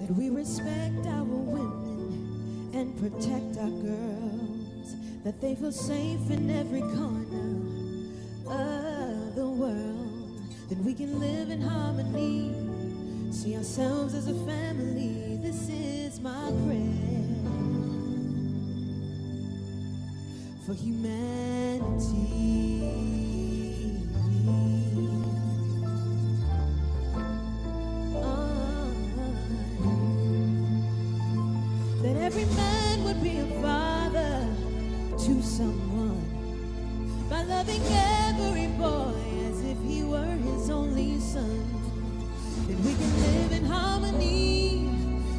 that we respect our women and protect our girls, that they feel safe in every corner of the world, then we can live in harmony, see ourselves as a family. This is my prayer for humanity. That every man would be a father to someone by loving every boy as if he were his only son. That we can live in harmony,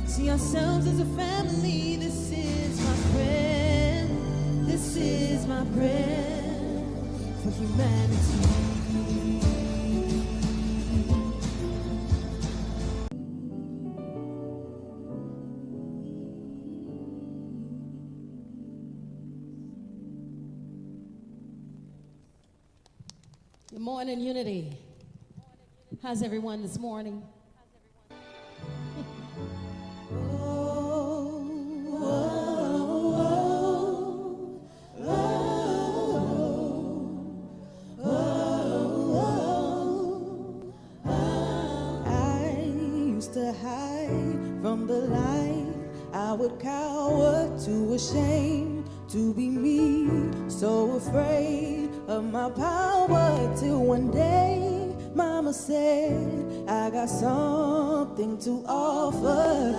see ourselves as a family. This is my prayer. This is my prayer for humanity. Good morning, Unity. How's everyone this morning? I used to hide from the light. I would cower, too ashamed to be me, so afraid of my power, till one day Mama said, I got something to offer.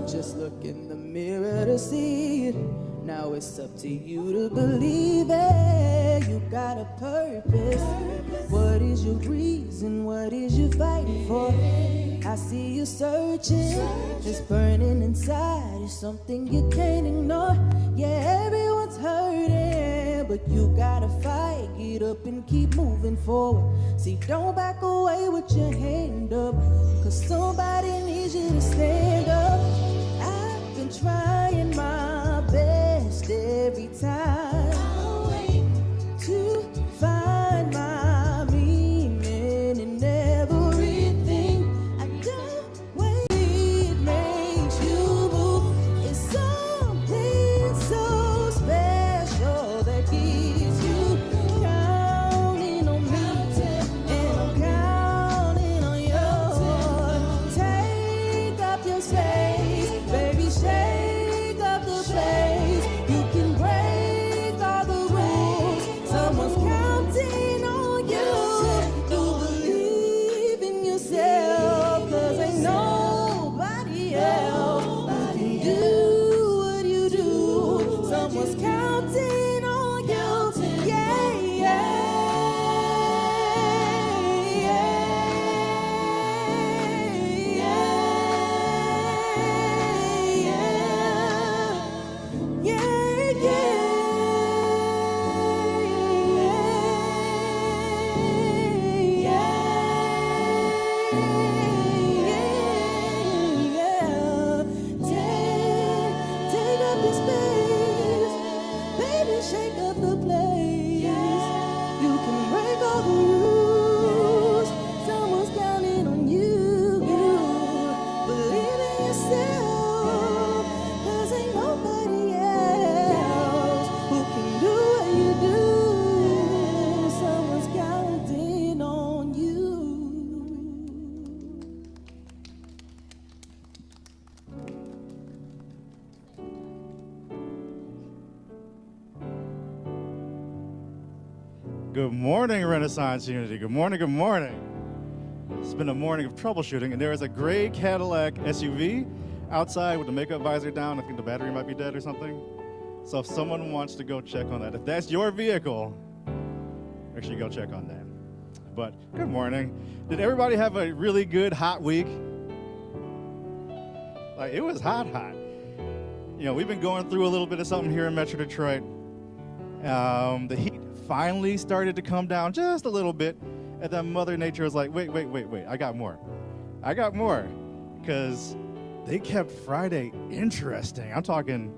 Just look in the mirror to see it. Now it's up to you to believe it. You got a purpose. What is your reason? What is you fighting for? I see you searching. It's burning inside. It's something you can't ignore. Yeah, everyone's hurting, but you gotta fight. Get up and keep moving forward. See, don't back away with your hand up, 'cause somebody needs you to stand up. I've been trying my best every time. I'll wait to find my meaning in everything. I don't wait, it makes you move. It's something so special that gives you counting on me, and I'm counting on you. Take up your space, baby, shake up the place. You can break all the rules. Someone's counting on you. You believe in yourself, 'cause ain't nobody else who can do what you do. Someone's counting on you. Yeah, yeah, yeah, yeah, yeah, yeah, Take up the space, baby, shake up the place. You can break all the rules. Someone's counting on you. Believe in yourself, 'cause ain't nobody else who can do what you do. Someone's counting on you. Good morning, Renaissance Unity. Good morning, good morning. It's been a morning of troubleshooting, and there is a gray Cadillac SUV outside with the makeup visor down. I think the battery might be dead or something. So if someone wants to go check on that, if that's your vehicle, make sure you go check on that. But good morning. Did everybody have a really good hot week? Like, it was hot. You know, we've been going through a little bit of something here in Metro Detroit. The heat finally started to come down just a little bit, and then Mother Nature was like, wait, I got more, because they kept Friday interesting. I'm talking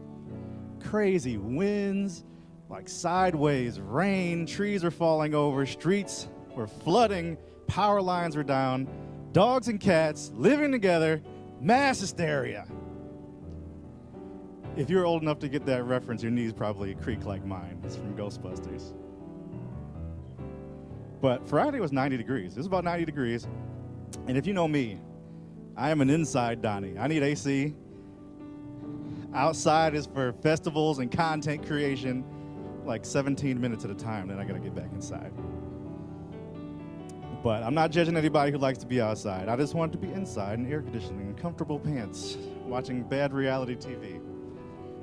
crazy winds, like sideways rain, trees are falling over, streets were flooding, power lines were down, dogs and cats living together, Mass hysteria. If you're old enough to get that reference, your knees probably creak like mine. It's from Ghostbusters. But Friday was 90 degrees. It was about 90 degrees. And if you know me, I am an inside Donnie. I need AC. Outside is for festivals and content creation, like 17 minutes at a time, then I gotta get back inside. But I'm not judging anybody who likes to be outside. I just want to be inside in air conditioning and comfortable pants, watching bad reality TV.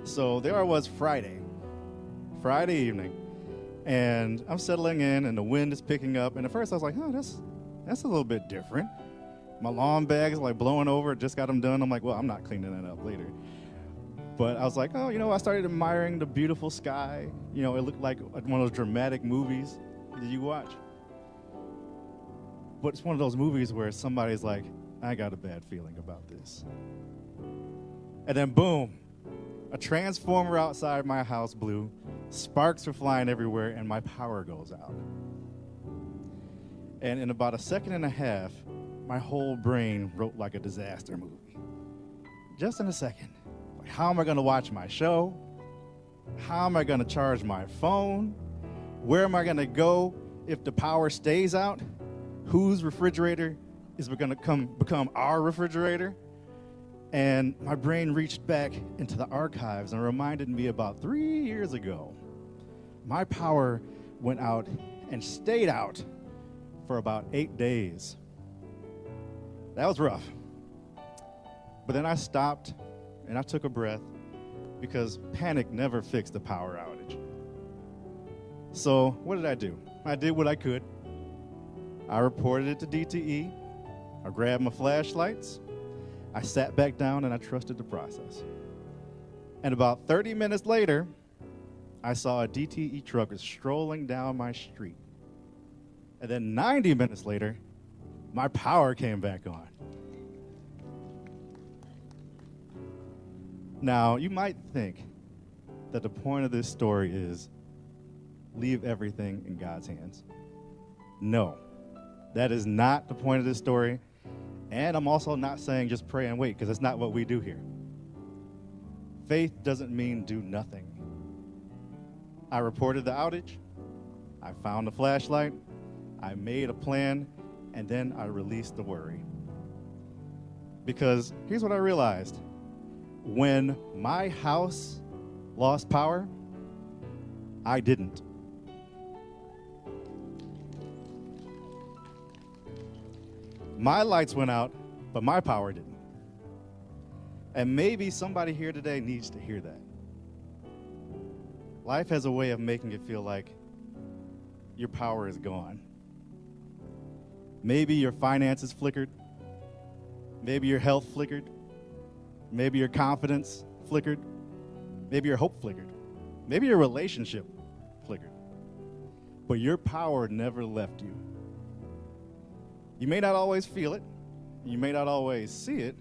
So there I was Friday evening, and I'm settling in, and the wind is picking up. And at first I was like, oh, that's a little bit different. My lawn bag is like blowing over. Just got them done. I'm like, well, I'm not cleaning that up later. But I was like, oh, I started admiring the beautiful sky. It looked like one of those dramatic movies that you watch. But it's one of those movies where somebody's like, I got a bad feeling about this. And then boom, a transformer outside my house blew, sparks are flying everywhere, and my power goes out. And in about a second and a half, my whole brain wrote like a disaster movie. Just in a second. Like, how am I gonna watch my show? How am I gonna charge my phone? Where am I gonna go if the power stays out? Whose refrigerator is gonna become our refrigerator? And my brain reached back into the archives and reminded me about 3 years ago. My power went out and stayed out for about 8 days. That was rough. But then I stopped and I took a breath because panic never fixed the power outage. So what did I do? I did what I could. I reported it to DTE. I grabbed my flashlights. I sat back down and I trusted the process. And about 30 minutes later, I saw a DTE truck strolling down my street. And then 90 minutes later, my power came back on. Now, you might think that the point of this story is leave everything in God's hands. No, that is not the point of this story. And I'm also not saying just pray and wait, because that's not what we do here. Faith doesn't mean do nothing. I reported the outage. I found the flashlight. I made a plan, and then I released the worry. Because here's what I realized. When my house lost power, I didn't. My lights went out, but my power didn't. And maybe somebody here today needs to hear that. Life has a way of making it feel like your power is gone. Maybe your finances flickered. Maybe your health flickered. Maybe your confidence flickered. Maybe your hope flickered. Maybe your relationship flickered. But your power never left you. You may not always feel it. You may not always see it.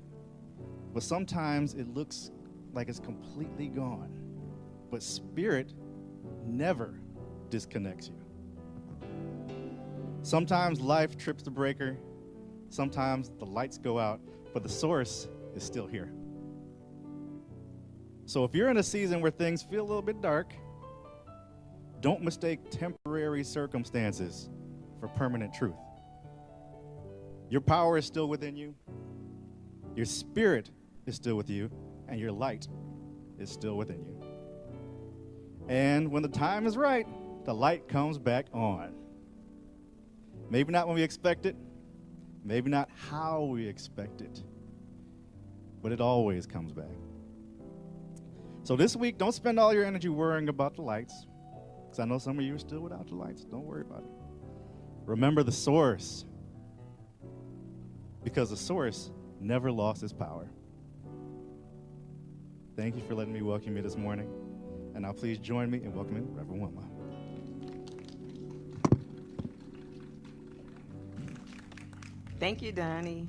But sometimes it looks like it's completely gone. But spirit never disconnects you. Sometimes life trips the breaker. Sometimes the lights go out, but the source is still here. So if you're in a season where things feel a little bit dark, don't mistake temporary circumstances for permanent truth. Your power is still within you. Your spirit is still with you, and your light is still within you. And when the time is right, the light comes back on. Maybe not when we expect it, maybe not how we expect it, but it always comes back. So this week, don't spend all your energy worrying about the lights, because I know some of you are still without the lights. Don't worry about it. Remember the source, because the source never lost its power. Thank you for letting me welcome you this morning, and now please join me in welcoming Reverend Wilma. Thank you, Donnie.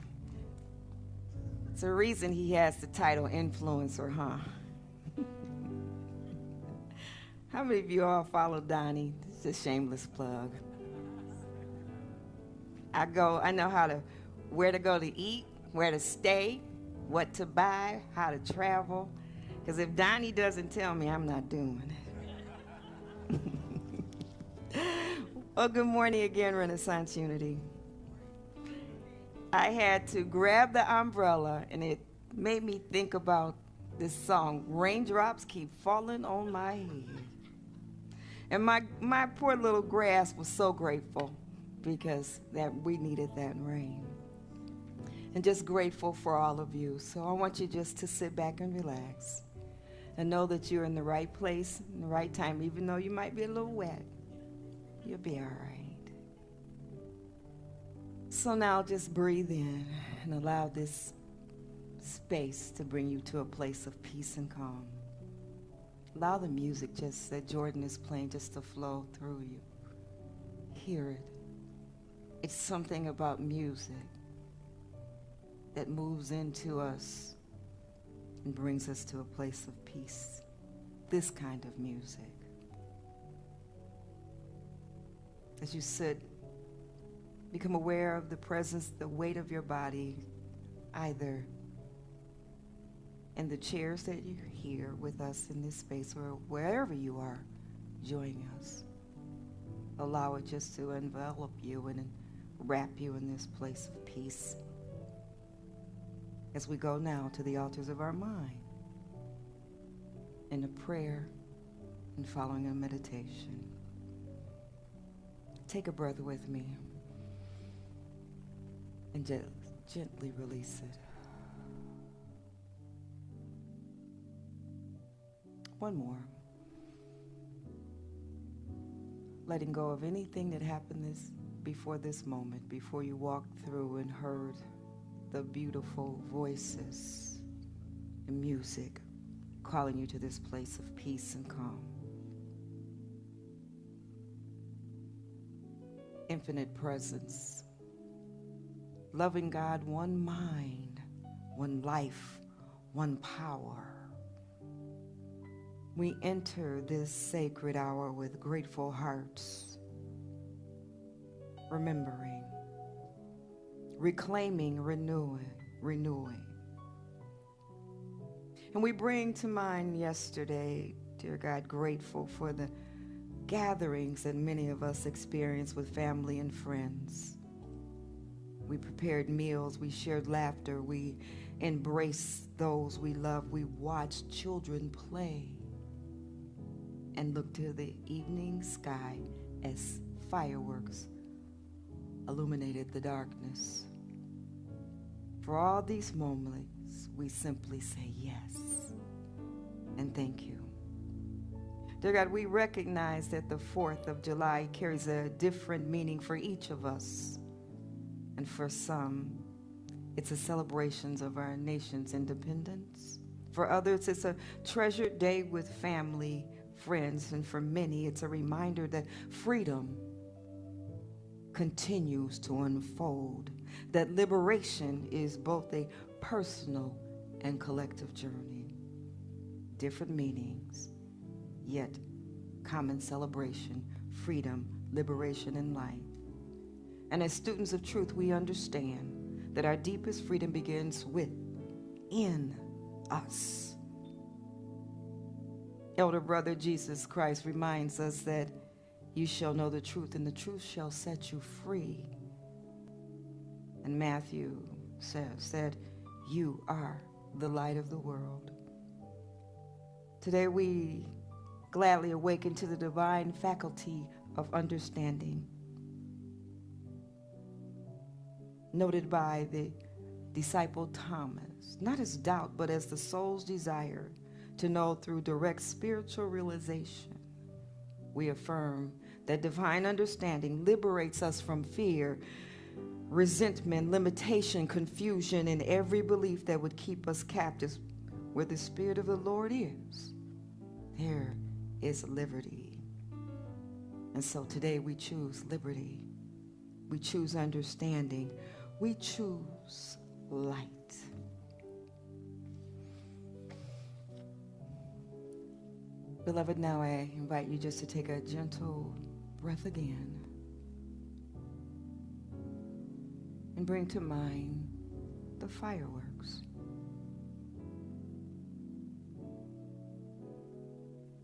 It's a reason he has the title influencer, huh? How many of you all follow Donnie? It's a shameless plug. I know where to go to eat, where to stay, what to buy, how to travel. Because if Donnie doesn't tell me, I'm not doing it. Well, good morning again, Renaissance Unity. I had to grab the umbrella, and it made me think about this song, Raindrops Keep Falling on My Head. And my poor little grass was so grateful because that we needed that rain. And just grateful for all of you. So I want you just to sit back and relax and know that you're in the right place, in the right time, even though you might be a little wet. You'll be all right. So now just breathe in and allow this space to bring you to a place of peace and calm. Allow the music just that Jordan is playing just to flow through you. Hear it. It's something about music that moves into us and brings us to a place of peace. This kind of music. As you sit, become aware of the presence, the weight of your body, either in the chairs that you're here with us in this space or wherever you are joining us. Allow it just to envelop you and wrap you in this place of peace. As we go now to the altars of our mind in a prayer and following a meditation. Take a breath with me and gently release it. One more. Letting go of anything that happened before this moment, before you walked through and heard the beautiful voices and music calling you to this place of peace and calm. Infinite presence. Loving God, one mind, one life, one power. We enter this sacred hour with grateful hearts, remembering, reclaiming, renewing. And we bring to mind yesterday, dear God, grateful for the gatherings that many of us experienced with family and friends. We prepared meals, we shared laughter, we embraced those we love, we watched children play and looked to the evening sky as fireworks illuminated the darkness. For all these moments, we simply say yes and thank you. Dear God, we recognize that the 4th of July carries a different meaning for each of us. And for some, it's a celebration of our nation's independence. For others, it's a treasured day with family, friends, and for many, it's a reminder that freedom continues to unfold, that liberation is both a personal and collective journey. Different meanings, yet common celebration, freedom, liberation, and life. And as students of truth, we understand that our deepest freedom begins within us. Elder brother Jesus Christ reminds us that you shall know the truth, and the truth shall set you free. And Matthew says that you are the light of the world. Today we gladly awaken to the divine faculty of understanding, noted by the disciple Thomas, not as doubt, but as the soul's desire to know through direct spiritual realization. We affirm that divine understanding liberates us from fear, resentment, limitation, confusion, and every belief that would keep us captives. Where the Spirit of the Lord is, there is liberty. And so today we choose liberty. We choose understanding. We choose light. Beloved, now I invite you just to take a gentle breath again and bring to mind the fireworks.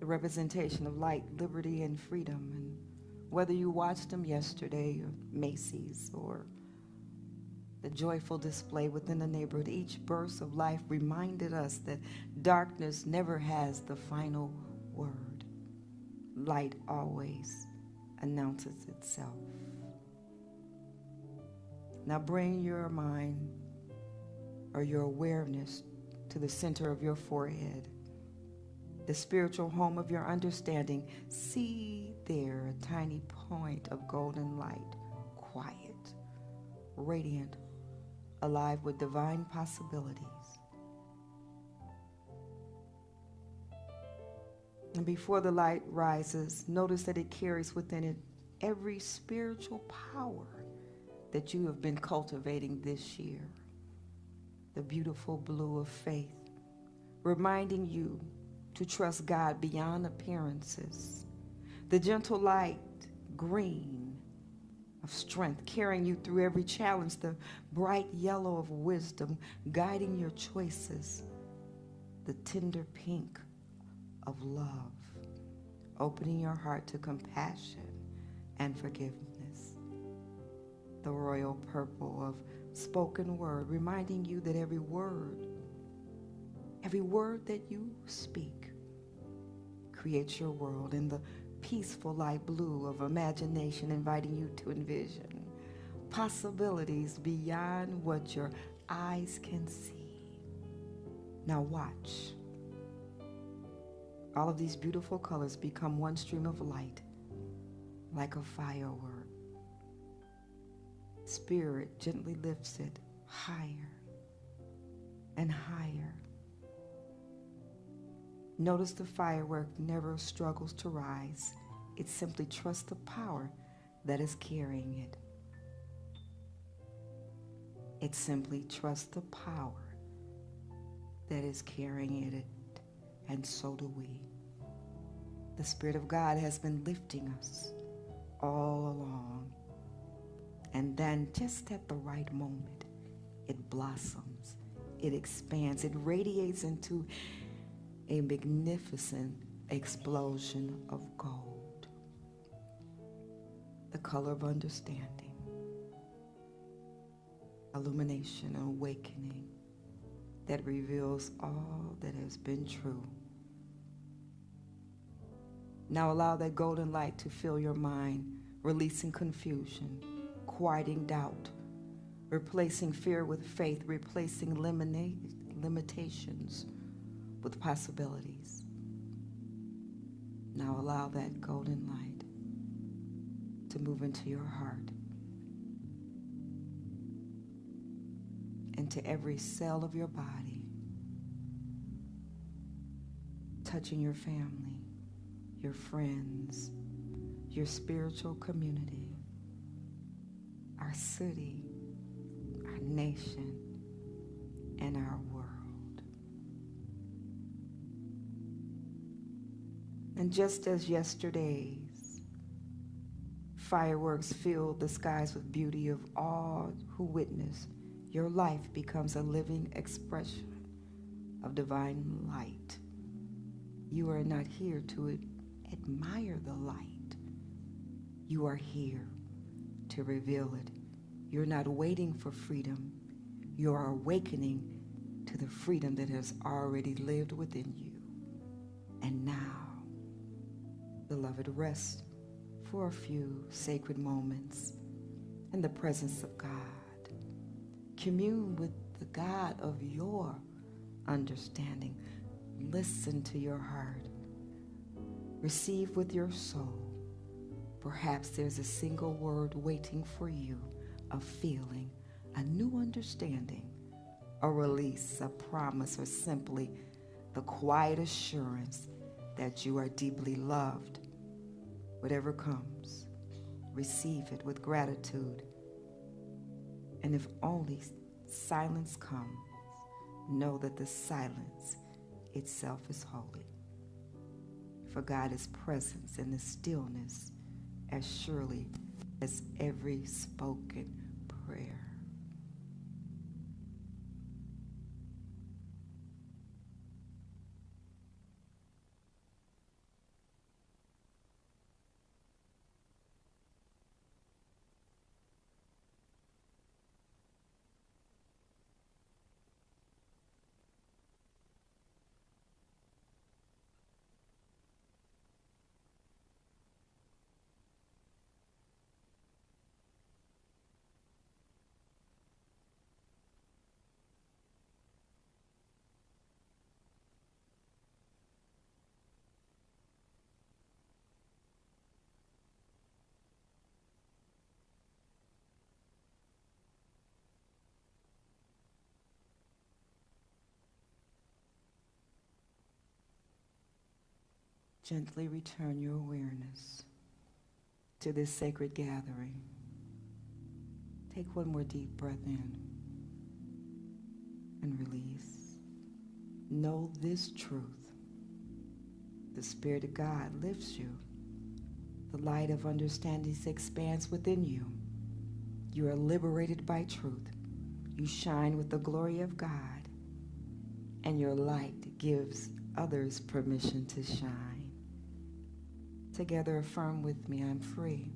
the representation of light, liberty, and freedom. And whether you watched them yesterday or Macy's or the joyful display within the neighborhood, each burst of life reminded us that darkness never has the final word. Light always announces itself. Now bring your mind or your awareness to the center of your forehead, the spiritual home of your understanding. See there a tiny point of golden light, quiet, radiant, alive with divine possibilities. And before the light rises, notice that it carries within it every spiritual power that you have been cultivating this year. The beautiful blue of faith, reminding you to trust God beyond appearances. The gentle light green of strength, carrying you through every challenge. The bright yellow of wisdom, guiding your choices. The tender pink of love, opening your heart to compassion and forgiveness. The royal purple of spoken word, reminding you that every word that you speak creates your world. In the peaceful light blue of imagination, inviting you to envision possibilities beyond what your eyes can see. Now watch. All of these beautiful colors become one stream of light, like a firework. Spirit gently lifts it higher and higher. Notice the firework never struggles to rise. It simply trusts the power that is carrying it. It simply trusts the power that is carrying it, and so do we. The Spirit of God has been lifting us all along. And then just at the right moment, it blossoms, it expands, it radiates into a magnificent explosion of gold. The color of understanding, illumination, and awakening that reveals all that has been true. Now allow that golden light to fill your mind, releasing confusion, quieting doubt, replacing fear with faith, replacing limitations with possibilities. Now allow that golden light to move into your heart, into every cell of your body, touching your family, your friends, your spiritual community, our city, our nation, and our world. And just as yesterday's fireworks filled the skies with beauty of all who witnessed, your life becomes a living expression of divine light. You are not here to admire the light. You are here to reveal it. You're not waiting for freedom. You are awakening to the freedom that has already lived within you. And now, beloved, rest for a few sacred moments in the presence of God. Commune with the God of your understanding. Listen to your heart. Receive with your soul. Perhaps there's a single word waiting for you, a feeling, a new understanding, a release, a promise, or simply the quiet assurance that you are deeply loved. Whatever comes, receive it with gratitude. And if only silence comes, know that the silence itself is holy. For God is present in the stillness as surely as every spoken prayer. gently return your awareness to this sacred gathering. Take one more deep breath in and release. Know this truth. The Spirit of God lifts you. The light of understanding expands within you. You are liberated by truth. You shine with the glory of God, and your light gives others permission to shine. Together affirm with me, I'm free.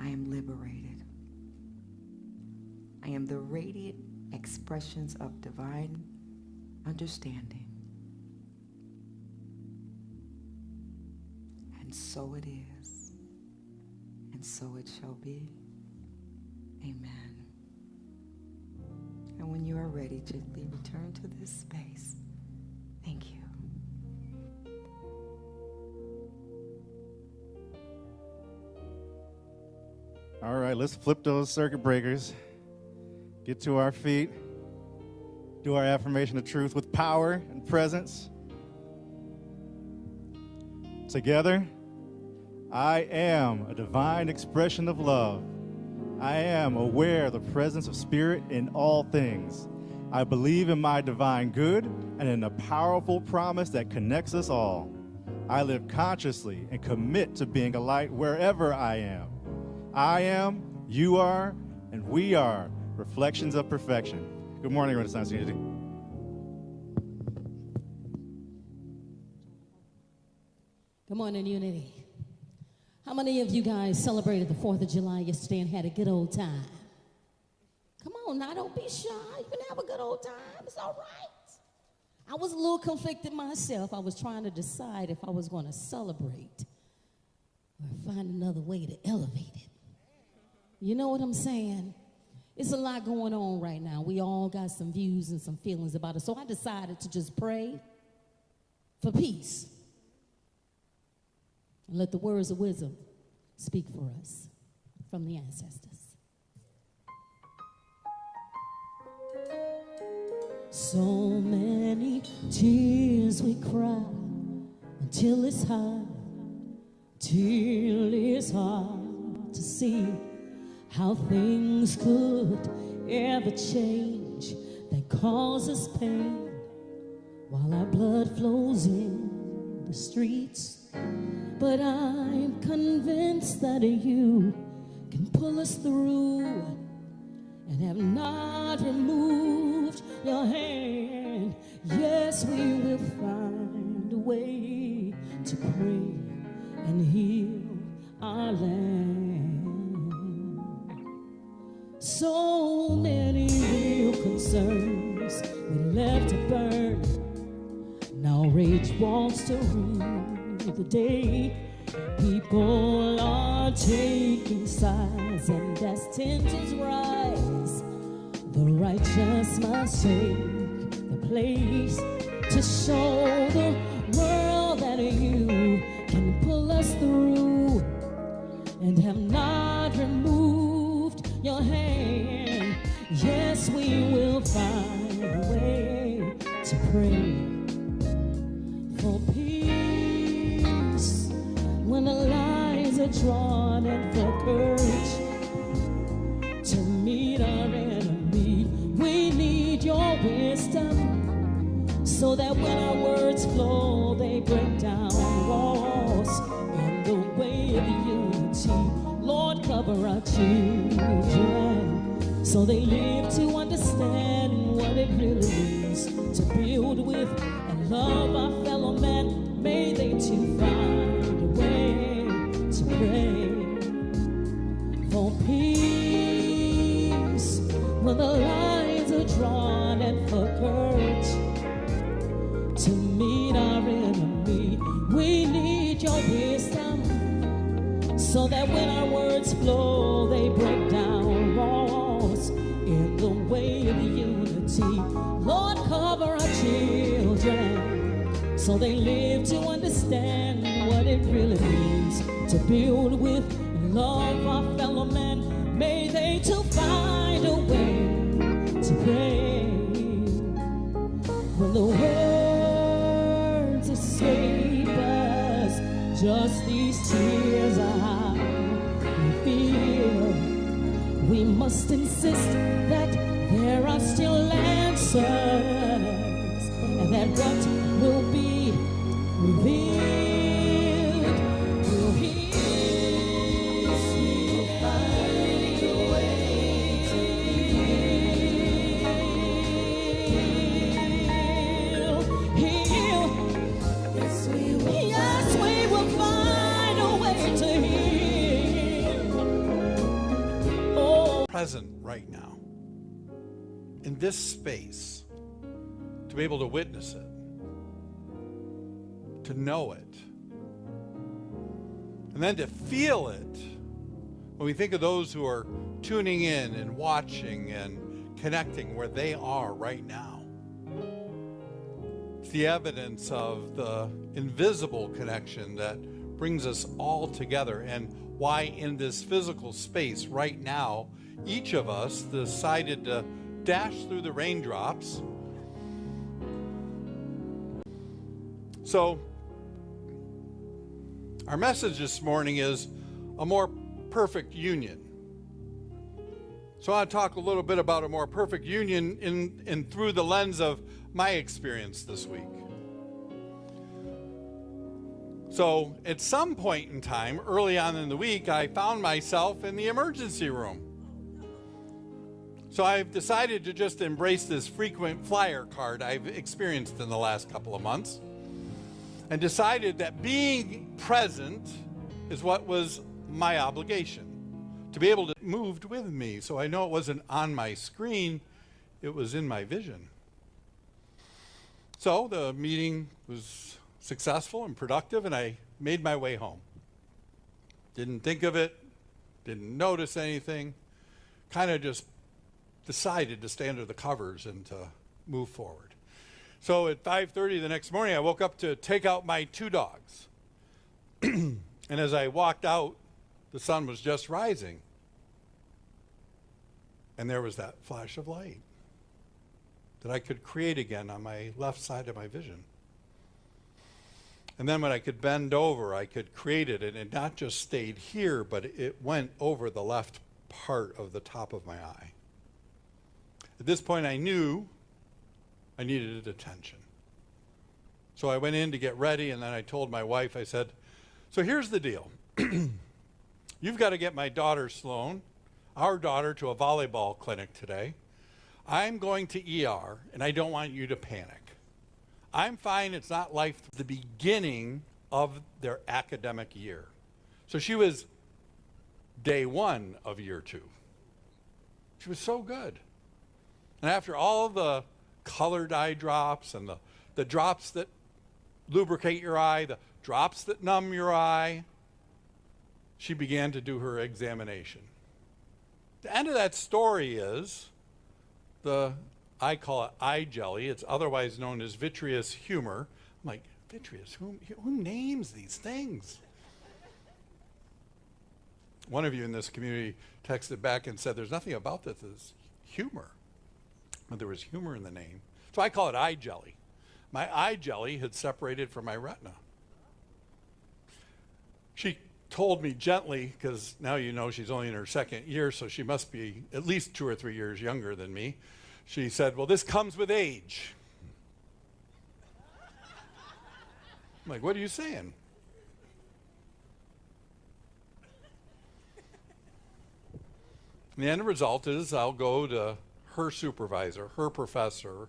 I am liberated. I am the radiant expressions of divine understanding. And so it is, and so it shall be. Amen. And when you are ready, gently return to this space. Thank you. All right, let's flip those circuit breakers. Get to our feet. Do our affirmation of truth with power and presence. Together, I am a divine expression of love. I am aware of the presence of spirit in all things. I believe in my divine good and in a powerful promise that connects us all. I live consciously and commit to being a light wherever I am. I am, you are, and we are reflections of perfection. Good morning, Renaissance Unity. Good morning, Unity. How many of you guys celebrated the 4th of July yesterday and had a good old time? Come on now, don't be shy. You can have a good old time. It's all right. I was a little conflicted myself. I was trying to decide if I was going to celebrate or find another way to elevate it. You know what I'm saying? It's a lot going on right now. We all got some views and some feelings about it. So I decided to just pray for peace. And let the words of wisdom speak for us from the ancestors. So many tears we cry until it's hard, till it's hard to see how things could ever change that causes pain while our blood flows in the streets. But I'm convinced that you can pull us through and have not removed your hand. Yes, we will find a way to pray and heal our land. So many real concerns we left to burn. Now rage wants to rule the day. People are taking sides, and as tensions rise, the righteous must take the place to show the world that you can pull us through and have not removed your hand. Yes, we will find a way to pray for peace when the lines are drawn, and for courage to meet our enemy. We need your wisdom so that when our words flow, they break down walls in the way of unity. Lord, cover our children so they live to understand what it really means to build with and love our fellow men. May they too find a way to pray for peace when the lines are drawn, and for courage to meet our enemy. We need your wisdom so that when our words flow, they break down walls in the way of unity. Lord, cover our children so they live to understand what it really means to build with and love our fellow men. May they too find a way to pray when the words escape. just these tears I feel. We must insist that there are still answers, and that what will be revealed will heal. We'll find a way to heal. Yes, we will. Yes, we will find a way to heal. Oh. Present right now in this space, to be able to witness it, to know it, and then to feel it. When we think of those who are tuning in and watching and connecting where they are right now, it's the evidence of the invisible connection that brings us all together, and why in this physical space right now, each of us decided to dash through the raindrops. So, our message this morning is a more perfect union. So I want to talk a little bit about a more perfect union in through the lens of my experience this week. So at some point in time, early on in the week, I found myself in the emergency room. So I've decided to just embrace this frequent flyer card I've experienced in the last couple of months, and decided that being present is what was my obligation, to be able to moved with me. So I know it wasn't on my screen, it was in my vision. So the meeting was successful and productive, and I made my way home. Didn't think of it, didn't notice anything, kind of just decided to stay under the covers and to move forward. So at 5:30 the next morning, I woke up to take out my 2 dogs. And as I walked out, the sun was just rising. And there was that flash of light that I could create again on my left side of my vision. And then when I could bend over, I could create it. And it not just stayed here, but it went over the left part of the top of my eye. At this point, I knew I needed attention. So I went in to get ready, and then I told my wife, I said, so here's the deal. You've got to get my daughter, Sloan, our daughter, to a volleyball clinic today. I'm going to ER, and I don't want you to panic. I'm fine. It's not like the beginning of their academic year. So she was day 1 of year 2. She was so good. And after all the colored eye drops and the drops that lubricate your eye, the drops that numb your eye, she began to do her examination. The end of that story is I call it eye jelly. It's otherwise known as vitreous humor. I'm like, vitreous? Who names these things? One of you in this community texted back and said, there's nothing about this as humor. But there was humor in the name. So I call it eye jelly. My eye jelly had separated from my retina. She told me gently, because now you know she's only in her 2nd year, so she must be at least 2 or 3 years younger than me. She said, well, this comes with age. I'm like, what are you saying? And the end result is I'll go to her supervisor, her professor,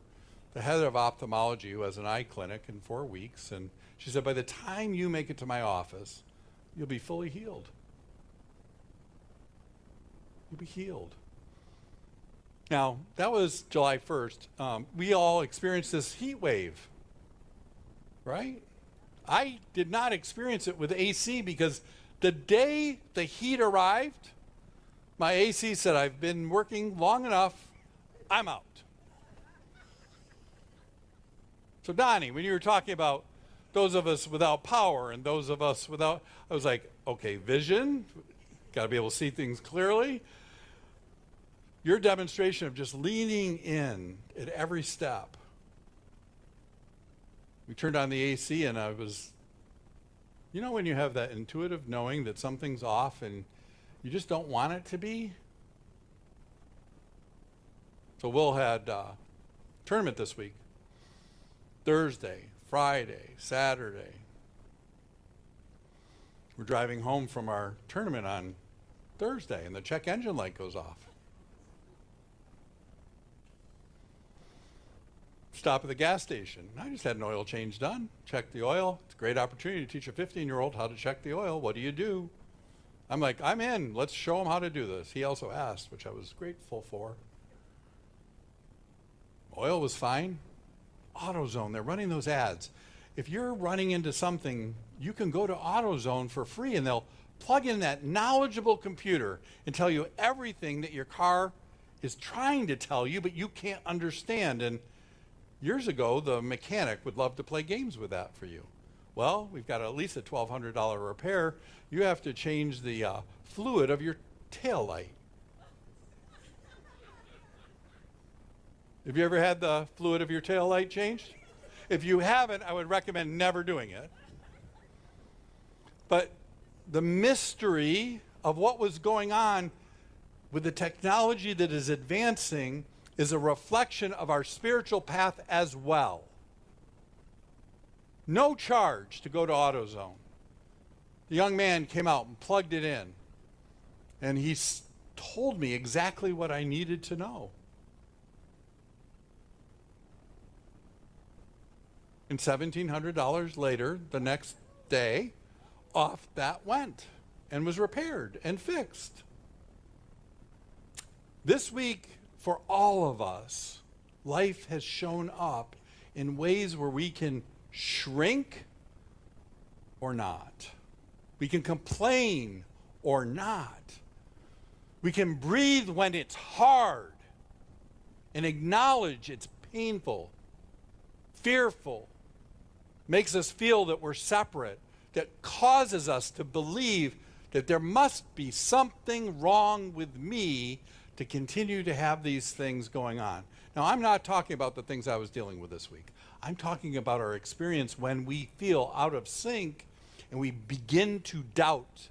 the head of ophthalmology, who has an eye clinic, in 4 weeks. And she said, by the time you make it to my office, you'll be fully healed. You'll be healed. Now, that was July 1st. We all experienced this heat wave, right? I did not experience it with AC because the day the heat arrived, my AC said, I've been working long enough, I'm out. So Donnie, when you were talking about those of us without power and those of us without, I was like, okay, vision, got to be able to see things clearly. Your demonstration of just leaning in at every step. We turned on the AC and I was You know when you have that intuitive knowing that something's off and you just don't want it to be? So Will had tournament this week. Thursday, Friday, Saturday. We're driving home from our tournament on Thursday and the check engine light goes off. Stop at the gas station. I just had an oil change done. Check the oil. It's a great opportunity to teach a 15-year-old how to check the oil. What do? I'm like, I'm in. Let's show him how to do this. He also asked, which I was grateful for. Oil was fine. AutoZone, they're running those ads. If you're running into something, you can go to AutoZone for free and they'll plug in that knowledgeable computer and tell you everything that your car is trying to tell you, but you can't understand. And years ago, the mechanic would love to play games with that for you. Well, we've got at least a $1,200 repair. You have to change the fluid of your tail light. Have you ever had the fluid of your tail light changed? If you haven't, I would recommend never doing it. But the mystery of what was going on with the technology that is advancing is a reflection of our spiritual path as well. No charge to go to AutoZone. The young man came out and plugged it in, and he told me exactly what I needed to know. And $1,700 later, the next day, off that went and was repaired and fixed. This week, for all of us, life has shown up in ways where we can shrink or not. We can complain or not. We can breathe when it's hard and acknowledge it's painful, fearful, makes us feel that we're separate, that causes us to believe that there must be something wrong with me to continue to have these things going on. Now, I'm not talking about the things I was dealing with this week. I'm talking about our experience when we feel out of sync and we begin to doubt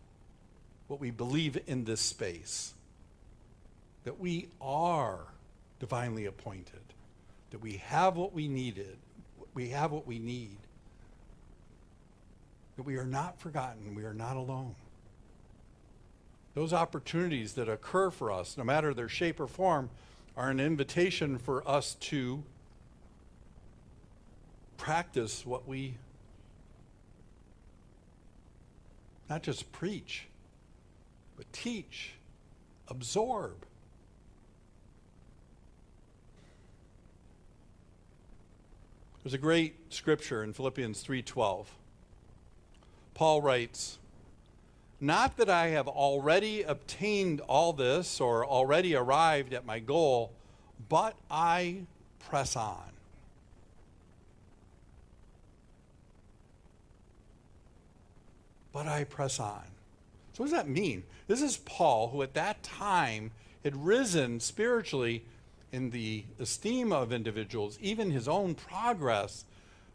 what we believe in this space. That we are divinely appointed. That we have what we needed. We have what we need. That we are not forgotten. We are not alone. Those opportunities that occur for us, no matter their shape or form, are an invitation for us to practice what we not just preach, but teach, absorb. There's a great scripture in Philippians 3:12. Paul writes, "Not that I have already obtained all this or already arrived at my goal, but I press on." But I press on. So what does that mean? This is Paul, who at that time had risen spiritually in the esteem of individuals, even his own progress,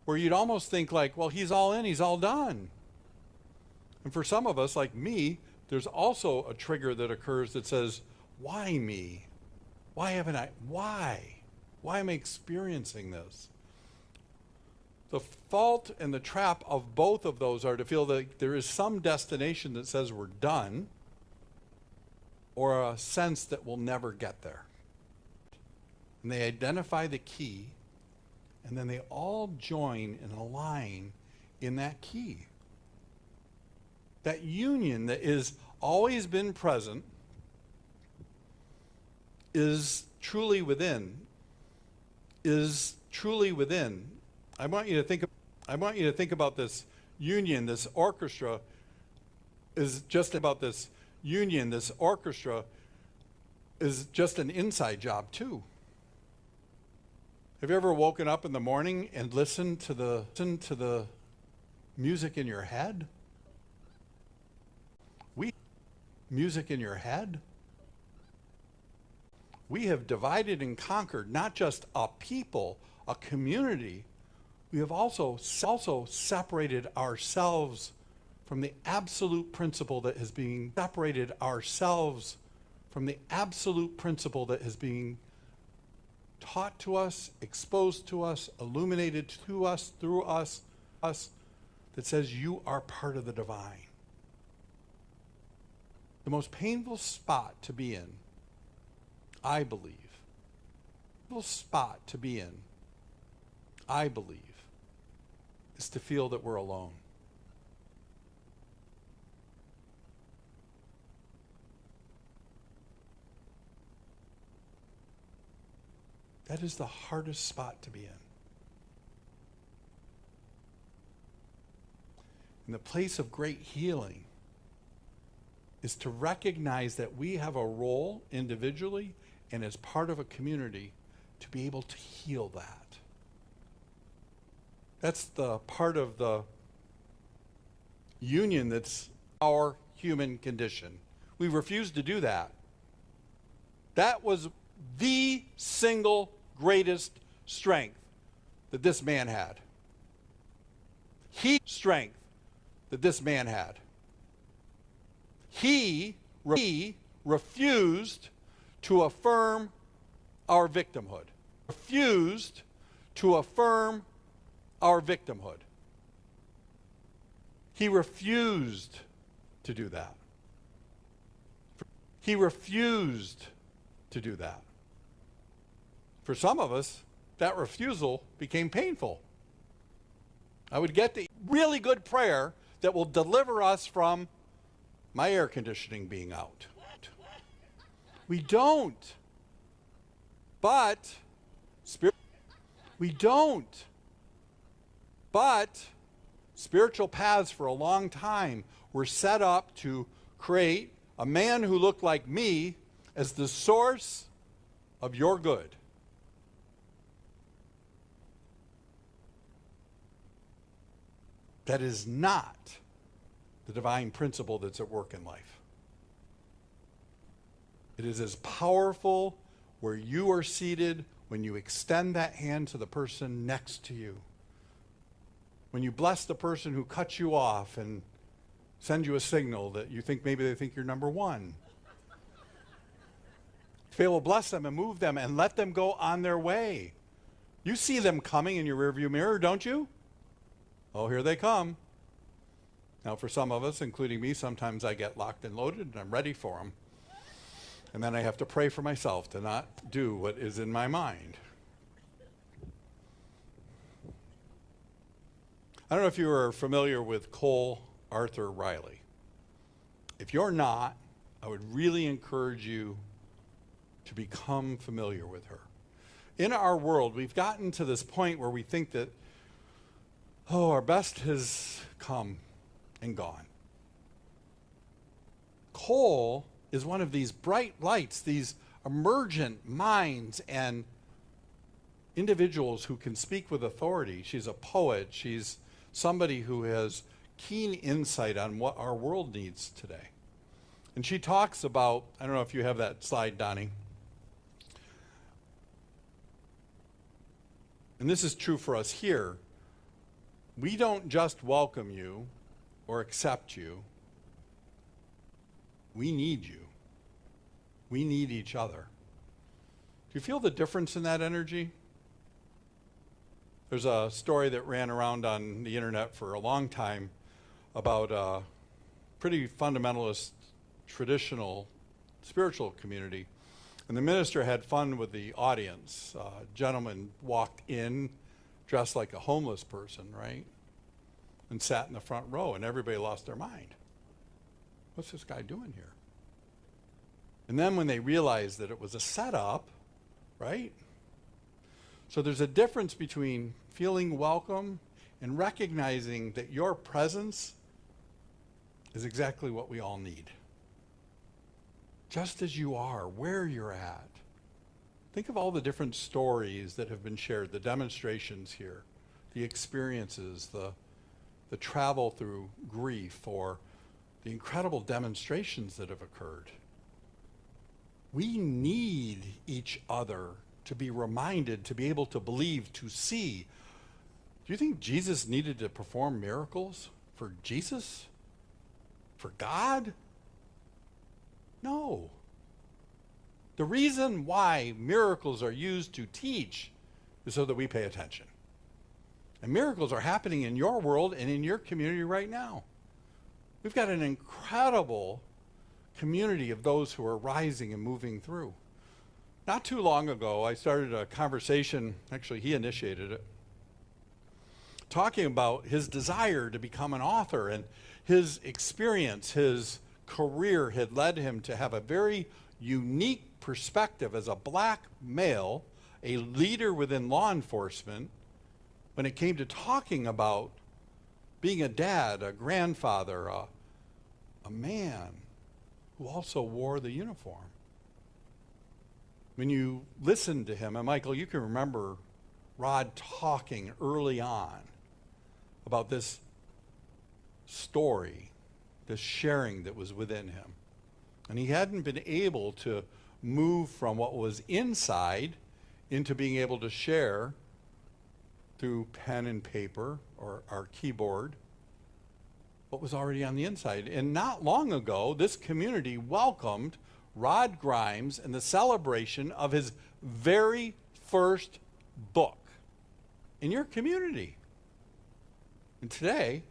where you'd almost think like, well, he's all in, he's all done. And for some of us, like me, there's also a trigger that occurs that says, why me? Why haven't I? Why? Why am I experiencing this? The fault and the trap of both of those are to feel that there is some destination that says we're done, or a sense that we'll never get there. And they identify the key, and then they all join and align in that key. That union that is always been present is truly within. Is truly within. I want you to think about this union, this orchestra is just about this union, this orchestra is just an inside job too. Have you ever woken up in the morning and listened to the music in your head? Music in your head? We have divided and conquered not just a people, a community. We have also separated ourselves from the absolute principle that has been separated ourselves from the absolute principle that has been taught to us, exposed to us, illuminated to us, through us, that says you are part of the divine. The most painful spot to be in, I believe, is to feel that we're alone. That is the hardest spot to be in. And the place of great healing is to recognize that we have a role individually and as part of a community to be able to heal that. That's the part of the union that's our human condition. We refuse to do that. That was the single greatest strength that this man had. He refused to affirm our victimhood. He refused to do that. For some of us, that refusal became painful. I would get the really good prayer that will deliver us from my air conditioning being out. We don't. But spiritual paths for a long time were set up to create a man who looked like me as the source of your good. That is not the divine principle that's at work in life. It is as powerful where you are seated when you extend that hand to the person next to you. When you bless the person who cuts you off and send you a signal that you think maybe they think you're number one. Faith will bless them and move them and let them go on their way. You see them coming in your rearview mirror, don't you? Oh, here they come. Now, for some of us, including me, sometimes I get locked and loaded and I'm ready for them. And then I have to pray for myself to not do what is in my mind. I don't know if you are familiar with Cole Arthur Riley. If you're not, I would really encourage you to become familiar with her. In our world, we've gotten to this point where we think that, our best has come and gone. Cole is one of these bright lights, these emergent minds and individuals who can speak with authority. She's a poet. She's somebody who has keen insight on what our world needs today. And she talks about, I don't know if you have that slide, Donnie. And this is true for us here. We don't just welcome you or accept you. We need you. We need each other. Do you feel the difference in that energy? There's a story that ran around on the internet for a long time about a pretty fundamentalist, traditional, spiritual community. And the minister had fun with the audience. A gentleman walked in dressed like a homeless person, right? And sat in the front row, and everybody lost their mind. What's this guy doing here? And then when they realized that it was a setup, right? So there's a difference between feeling welcome and recognizing that your presence is exactly what we all need. Just as you are, where you're at. Think of all the different stories that have been shared, the demonstrations here, the experiences, the travel through grief, or the incredible demonstrations that have occurred. We need each other to be reminded, to be able to believe, to see. Do you think Jesus needed to perform miracles for Jesus? For God? No. The reason why miracles are used to teach is so that we pay attention. And miracles are happening in your world and in your community right now. We've got an incredible community of those who are rising and moving through. Not too long ago, I started a conversation, actually he initiated it, talking about his desire to become an author, and his experience, his career had led him to have a very unique perspective as a black male, a leader within law enforcement, when it came to talking about being a dad, a grandfather, a man who also wore the uniform. When you listen to him, and Michael, you can remember Rod talking early on about this story, this sharing that was within him. And he hadn't been able to move from what was inside into being able to share through pen and paper or our keyboard what was already on the inside. And not long ago, this community welcomed Rod Grimes in the celebration of his very first book in your community. And today,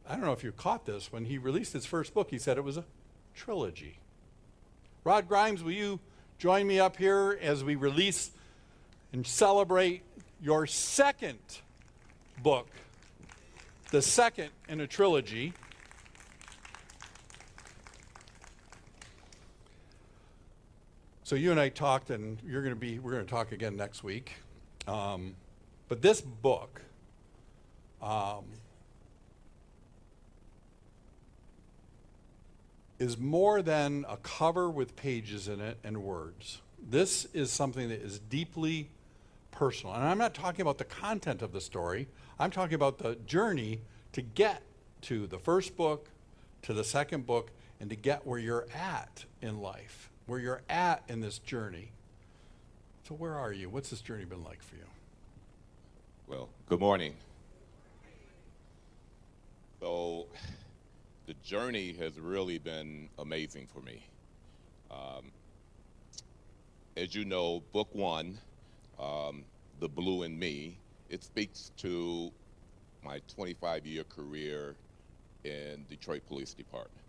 I don't know if you caught this, when he released his first book, he said it was a trilogy. Rod Grimes, will you join me up here as we release and celebrate your second book, the second in a trilogy. So you and I talked, and we're going to talk again next week. But this book, is more than a cover with pages in it and words. This is something that is deeply personal. And I'm not talking about the content of the story. I'm talking about the journey to get to the first book, to the second book, and to get where you're at in life, where you're at in this journey. So where are you? What's this journey been like for you? Well, good morning. So the journey has really been amazing for me. As you know, book one, The Blue in Me, it speaks to my 25-year career in Detroit Police Department.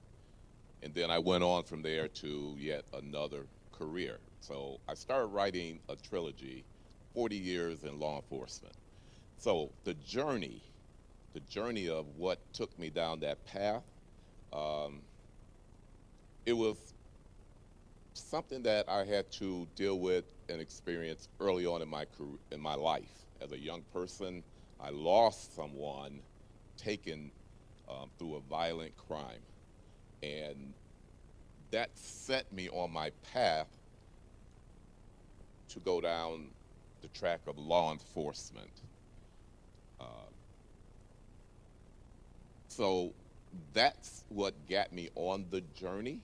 And then I went on from there to yet another career. So I started writing a trilogy, 40 years in law enforcement. So the journey of what took me down that path, it was something that I had to deal with and experience early on in my career, in my life. As a young person, I lost someone taken through a violent crime. And that set me on my path to go down the track of law enforcement. So that's what got me on the journey.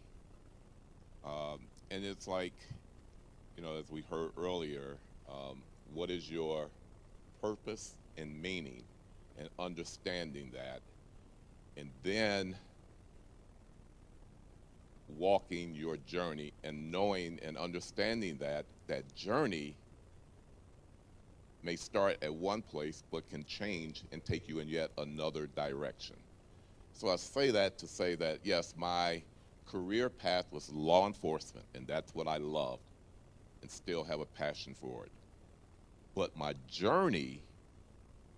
And it's like, you know, as we heard earlier, what is your purpose and meaning, and understanding that, and then walking your journey and knowing and understanding that that journey may start at one place but can change and take you in yet another direction. So I say that to say that, yes, my career path was law enforcement, and that's what I loved and still have a passion for it. But my journey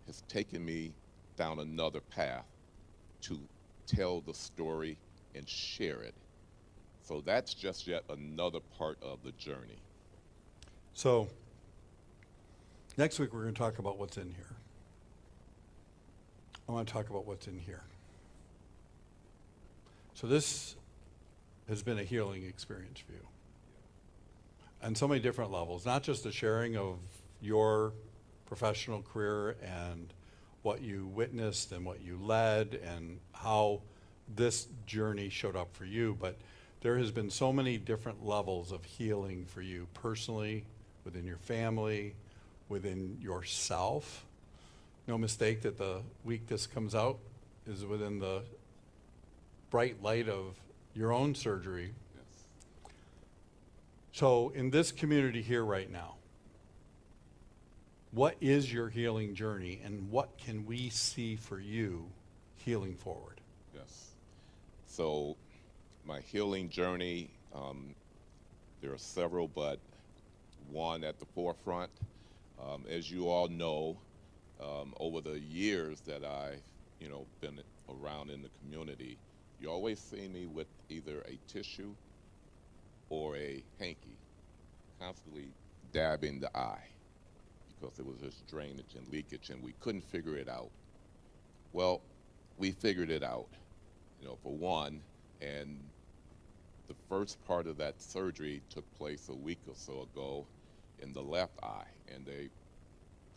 has taken me down another path to tell the story and share it. So that's just yet another part of the journey. So next week we're going to talk about what's in here. I want to talk about what's in here. So this has been a healing experience for you on so many different levels, not just the sharing of your professional career and what you witnessed and what you led and how this journey showed up for you, but there has been so many different levels of healing for you personally, within your family, within yourself. No mistake that the week this comes out is within the bright light of your own surgery. Yes. So in this community here right now, what is your healing journey, and what can we see for you healing forward? Yes. So my healing journey, there are several, but one at the forefront. As you all know, over the years that I've been around in the community, you always see me with either a tissue or a hanky, constantly dabbing the eye, because there was this drainage and leakage, and we couldn't figure it out. Well, we figured it out, for one, and the first part of that surgery took place a week or so ago in the left eye, and they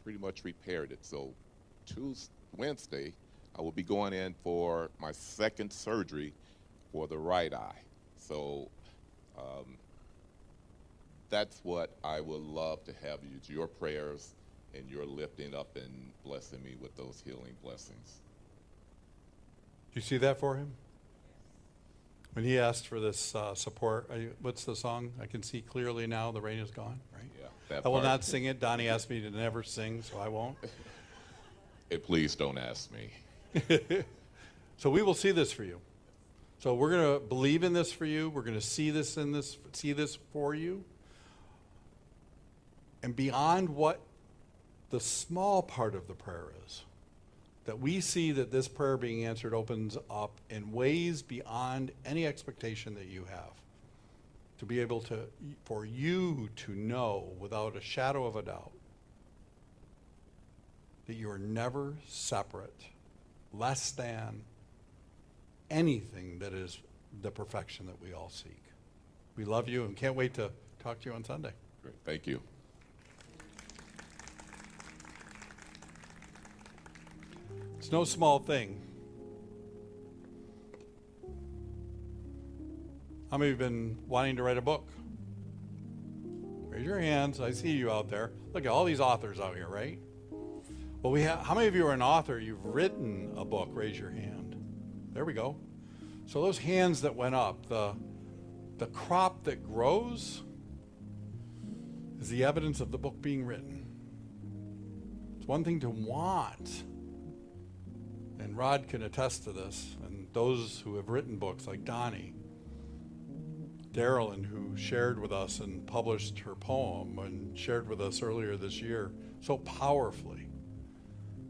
pretty much repaired it. So Wednesday, I will be going in for my second surgery for the right eye. So that's what I would love to have you, your prayers and your lifting up and blessing me with those healing blessings. Do you see that for him? When he asked for this support, what's the song? I can see clearly now, the rain is gone, right? Yeah, that I will part. not sing it. Donnie asked me to never sing, so I won't. Please don't ask me. So we will see this for you. So we're going to believe in this for you. We're going to see this for you. And beyond what the small part of the prayer is, that we see that this prayer being answered opens up in ways beyond any expectation that you have. To be able to, for you to know without a shadow of a doubt that you are never separate, less than anything that is the perfection that we all seek. We love you and can't wait to talk to you on Sunday. Great, thank you. It's no small thing. How many of you have been wanting to write a book? Raise your hands. I see you out there. Look at all these authors out here, right? Well, how many of you are an author? You've written a book. Raise your hand. There we go. So those hands that went up, the crop that grows is the evidence of the book being written. It's one thing to want, and Rod can attest to this, and those who have written books like Donnie, Darylyn, who shared with us and published her poem and shared with us earlier this year so powerfully.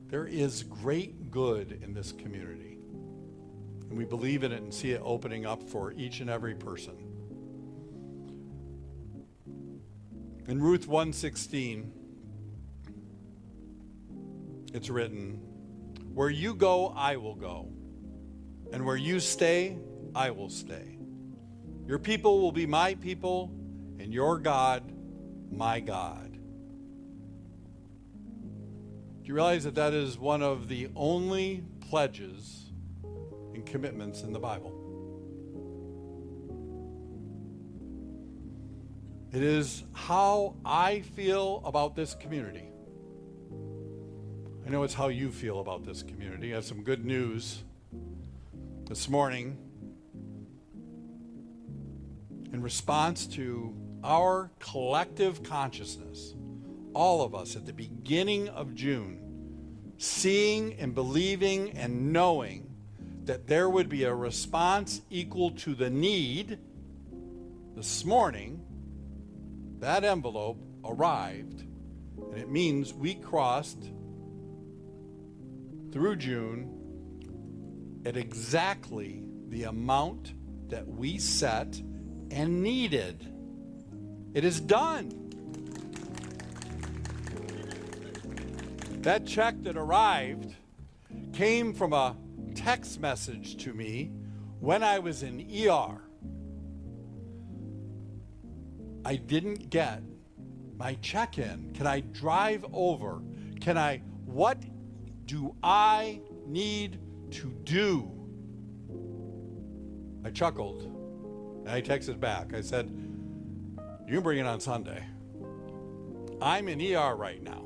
There is great good in this community, and we believe in it and see it opening up for each and every person. In Ruth 1:16, it's written, "Where you go, I will go, and where you stay, I will stay. Your people will be my people, and your God, my God." Do you realize that that is one of the only pledges and commitments in the Bible? It is how I feel about this community. I know it's how you feel about this community. I have some good news this morning. In response to our collective consciousness, all of us at the beginning of June, seeing and believing and knowing that there would be a response equal to the need, this morning, that envelope arrived, and it means we crossed through June at exactly the amount that we set and needed. It is done. That check that arrived came from a text message to me when I was in ER. I didn't get my check in. Can I drive over? What do I need to do? I chuckled and I texted back. I said, "You can bring it on Sunday. I'm in ER right now.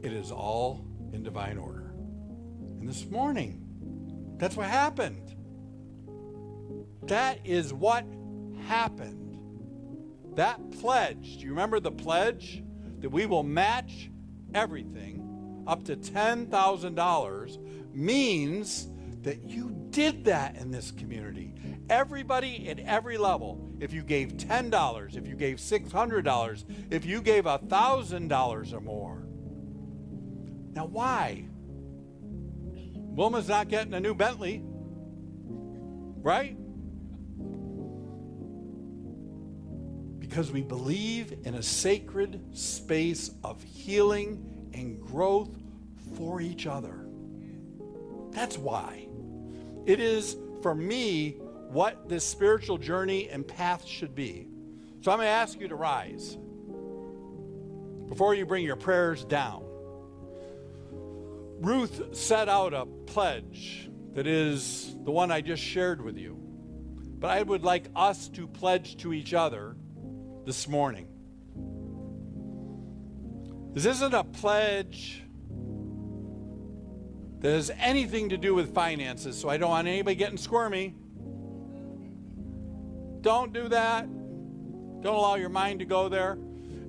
It is all in divine order." And this morning, That's what happened. That is what happened. That pledge, do you remember the pledge? That we will match everything up to $10,000 means that you did that in this community. Everybody at every level, if you gave $10, if you gave $600, if you gave $1,000 or more. Now why? Wilma's not getting a new Bentley, right? Because we believe in a sacred space of healing and growth for each other. That's why. It is, for me, what this spiritual journey and path should be. So I'm going to ask you to rise before you bring your prayers down. Ruth set out a pledge that is the one I just shared with you. But I would like us to pledge to each other this morning. This isn't a pledge that has anything to do with finances, so I don't want anybody getting squirmy. Don't do that. Don't allow your mind to go there.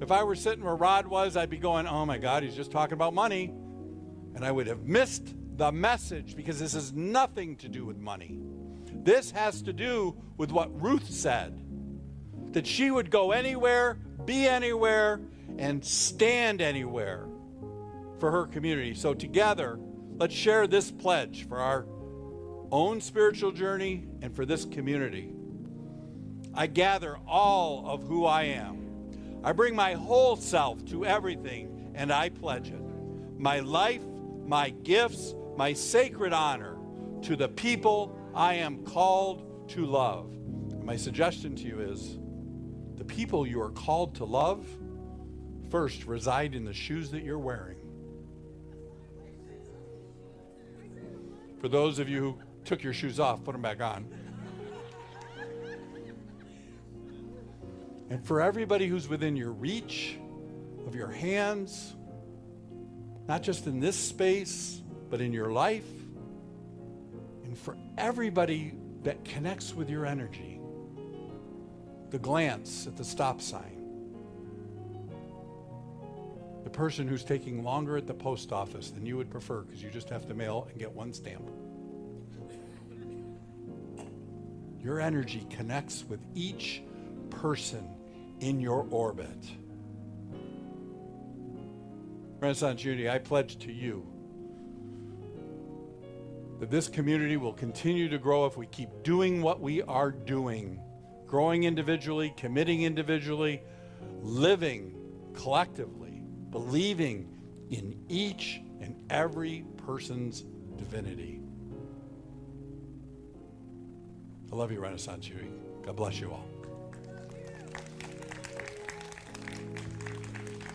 If I were sitting where Rod was, I'd be going, oh my God, he's just talking about money. And I would have missed the message, because this has nothing to do with money. This has to do with what Ruth said, that she would go anywhere, be anywhere, and stand anywhere for her community. So together, let's share this pledge for our own spiritual journey and for this community. I gather all of who I am. I bring my whole self to everything, and I pledge it. My life, my gifts, my sacred honor to the people I am called to love. My suggestion to you is, the people you are called to love first reside in the shoes that you're wearing. For those of you who took your shoes off, put them back on. And for everybody who's within your reach of your hands, not just in this space, but in your life, and for everybody that connects with your energy, the glance at the stop sign, the person who's taking longer at the post office than you would prefer because you just have to mail and get one stamp. Your energy connects with each person in your orbit. Renaissance Unity, I pledge to you that this community will continue to grow if we keep doing what we are doing. Growing individually, committing individually, living collectively, believing in each and every person's divinity. I love you, Renaissance Unity. God bless you all.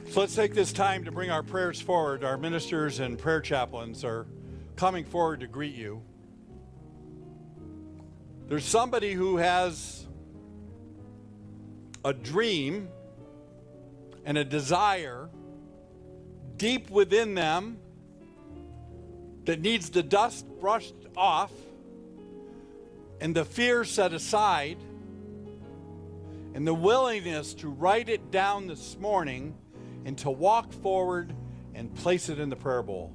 So let's take this time to bring our prayers forward. Our ministers and prayer chaplains are coming forward to greet you. There's somebody who has a dream and a desire deep within them that needs the dust brushed off and the fear set aside and the willingness to write it down this morning and to walk forward and place it in the prayer bowl.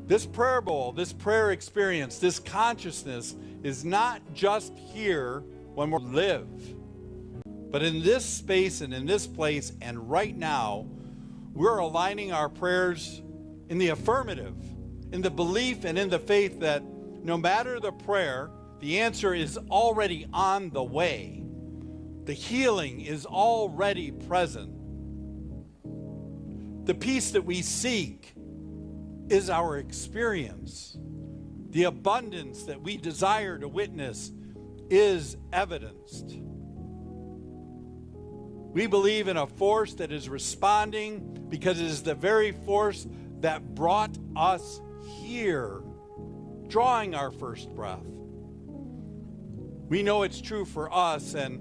This prayer bowl, this prayer experience, this consciousness is not just here when we live, but in this space and in this place and right now, we're aligning our prayers in the affirmative, in the belief and in the faith that no matter the prayer, the answer is already on the way. The healing is already present. The peace that we seek is our experience. The abundance that we desire to witness is evidenced. We believe in a force that is responding because it is the very force that brought us here, drawing our first breath. We know it's true for us, and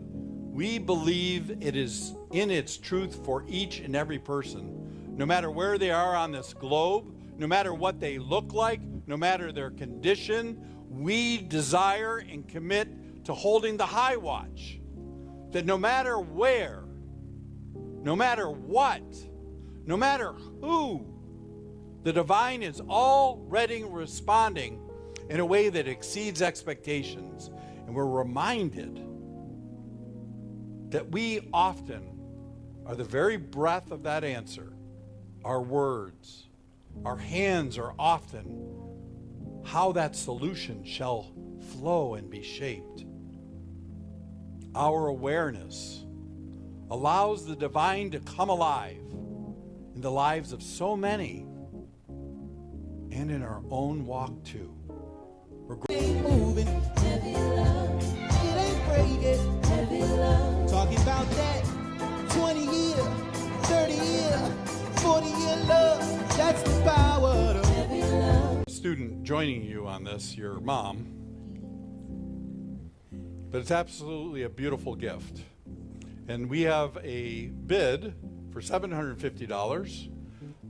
we believe it is in its truth for each and every person, no matter where they are on this globe, no matter what they look like, no matter their condition, we desire and commit to holding the high watch. That no matter where, no matter what, no matter who, the divine is already responding in a way that exceeds expectations. And we're reminded that we often are the very breath of that answer. Our words, our hands are often how that solution shall flow and be shaped. Our awareness allows the divine to come alive in the lives of so many and in our own walk too. We're Ain't moving, heavy love. It ain't breaking, heavy love. Talking about that 20-year, 30-year, 40-year love. That's the power of heavy love. Student joining you on this, your mom. But it's absolutely a beautiful gift. And we have a bid for $750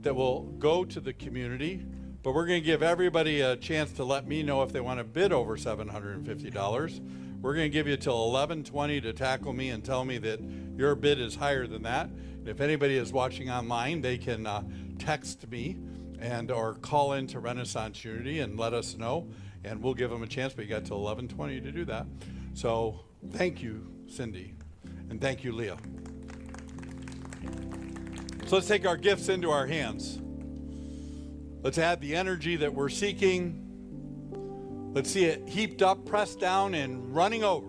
that will go to the community. But we're going to give everybody a chance to let me know if they want to bid over $750. We're going to give you till 11:20 to tackle me and tell me that your bid is higher than that. And if anybody is watching online, they can text me and or call into Renaissance Unity and let us know, and we'll give them a chance. But you got till 11:20 to do that. So thank you, Cindy, and thank you, Leah. So let's take our gifts into our hands. Let's add the energy that we're seeking. Let's see it heaped up, pressed down, and running over.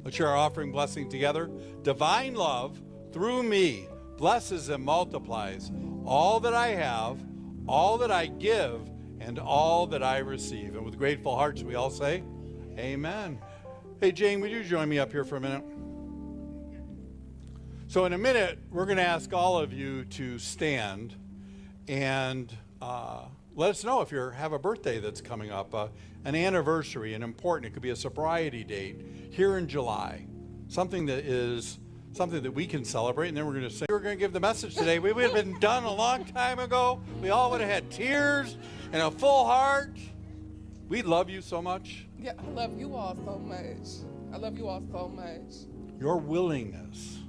Let's share our offering blessing together. Divine love, through me, blesses and multiplies all that I have, all that I give, and all that I receive. And with grateful hearts, we all say, amen. Hey, Jane, would you join me up here for a minute? So in a minute, we're going to ask all of you to stand and let us know if you have a birthday that's coming up, an anniversary, an important, it could be a sobriety date here in July, something that we can celebrate. And then we're going to say, we're going to give the message today. We would have been done a long time ago. We all would have had tears and a full heart. We love you so much. Yeah, I love you all so much. I love you all so much. Your willingness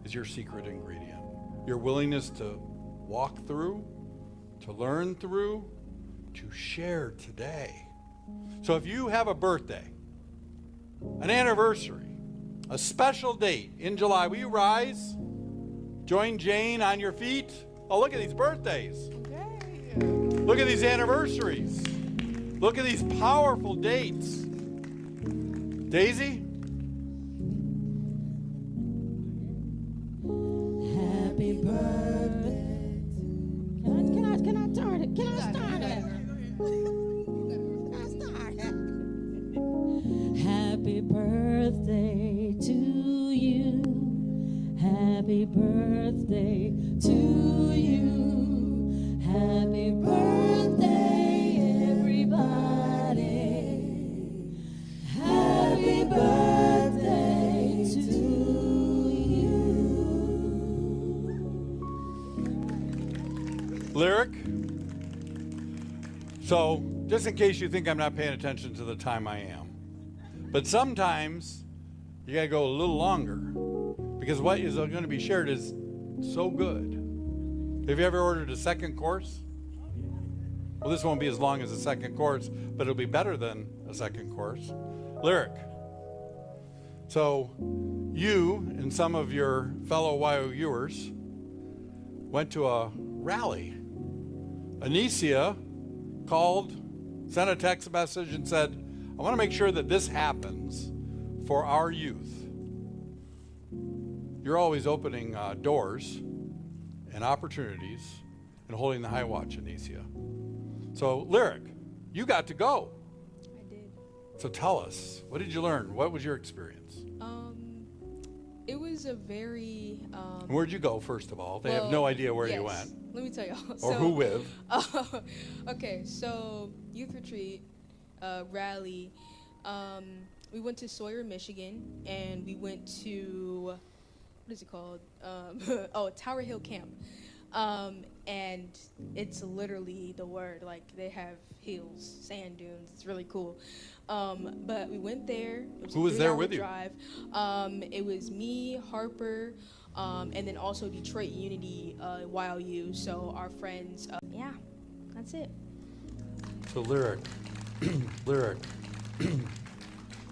is your secret ingredient. Your willingness to walk through, to learn through, to share today. So if you have a birthday, an anniversary, a special date in July, will you rise? Join Jane on your feet. Oh, look at these birthdays. Yay. Look at these anniversaries. Look at these powerful dates. Daisy? Happy birthday. Can I start it? Can I start it? Happy birthday to you. Happy birthday to you. Happy birthday, everybody. Happy birthday to you. Lyric. So, just in case you think I'm not paying attention to the time, I am. But sometimes you got to go a little longer because what is going to be shared is so good. Have you ever ordered a second course? Well, this won't be as long as a second course, but it'll be better than a second course. Lyric. So, you and some of your fellow YOUers went to a rally. Anicia called, sent a text message and said, I want to make sure that this happens for our youth. You're always opening doors and opportunities and holding the high watch, Anicia. So, Lyric, you got to go. I did. So tell us, what did you learn? What was your experience? It was a very... Where'd you go, first of all? They have no idea where you yes. went. Let me tell y'all. Or who with. Okay, so youth retreat, rally. We went to Sawyer, Michigan, and we went to what is it called? Oh, Tower Hill Camp. And it's literally the word. Like, they have hills, sand dunes. It's really cool. But we went there. It was Who a was there 3-hour with you? drive. It was me, Harper, and then also Detroit Unity, YLU. So our friends. Yeah, that's it. So lyric.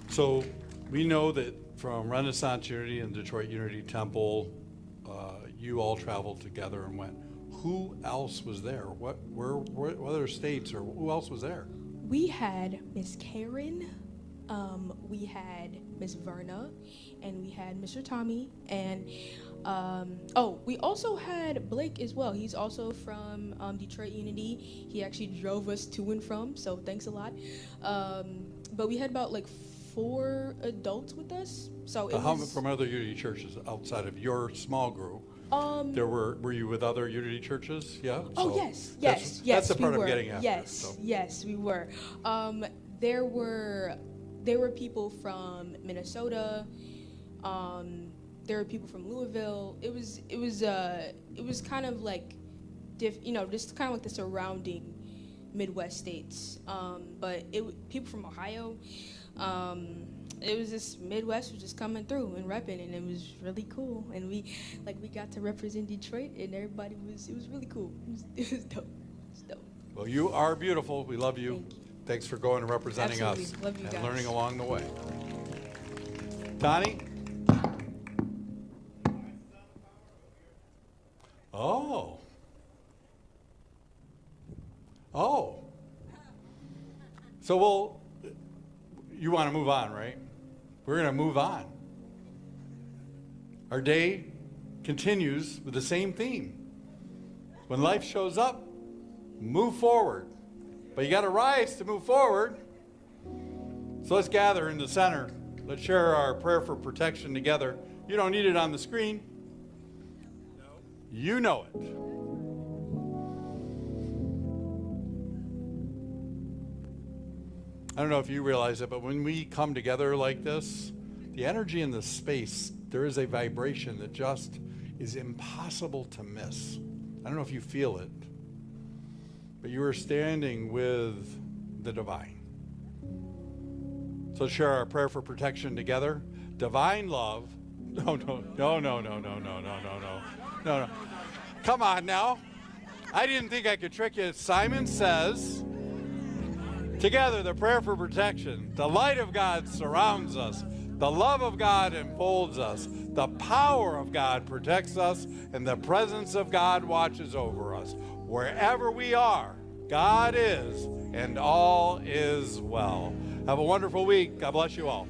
So we know that from Renaissance Unity and Detroit Unity Temple, you all traveled together and went. Who else was there? What other states, or who else was there? We had Miss Karen, we had Miss Verna, and we had Mr. Tommy, and we also had Blake as well. He's also from Detroit Unity. He actually drove us to and from, so thanks a lot. But we had about like 4 adults with us. So it How was, from other Unity churches outside of your small group? There were you with other Unity churches? Yeah. Oh, So yes. That's the part we were. I'm getting after. Yes, So. yes, we were. There were people from Minnesota. There were people from Louisville. It was kind of like, just kind of like the surrounding Midwest states. But people from Ohio. It was just Midwest was just coming through and repping, and it was really cool. And we got to represent Detroit, and it was really cool. It was dope. It's dope. Well, you are beautiful. We love you. Thank you. Thanks for going and representing us Absolutely. Love you and guys. learning along the way. Donnie? Oh. So you want to move on, right? We're going to move on. Our day continues with the same theme. When life shows up, move forward. But you got to rise to move forward. So let's gather in the center. Let's share our prayer for protection together. You don't need it on the screen. You know it. I don't know if you realize it, but when we come together like this, the energy in the space, there is a vibration that just is impossible to miss. I don't know if you feel it, but you are standing with the divine. So let's share our prayer for protection together. Divine love. No. Come on now. I didn't think I could trick you. Simon says, together, the prayer for protection. The light of God surrounds us. The love of God enfolds us. The power of God protects us. And the presence of God watches over us. Wherever we are, God is, and all is well. Have a wonderful week. God bless you all.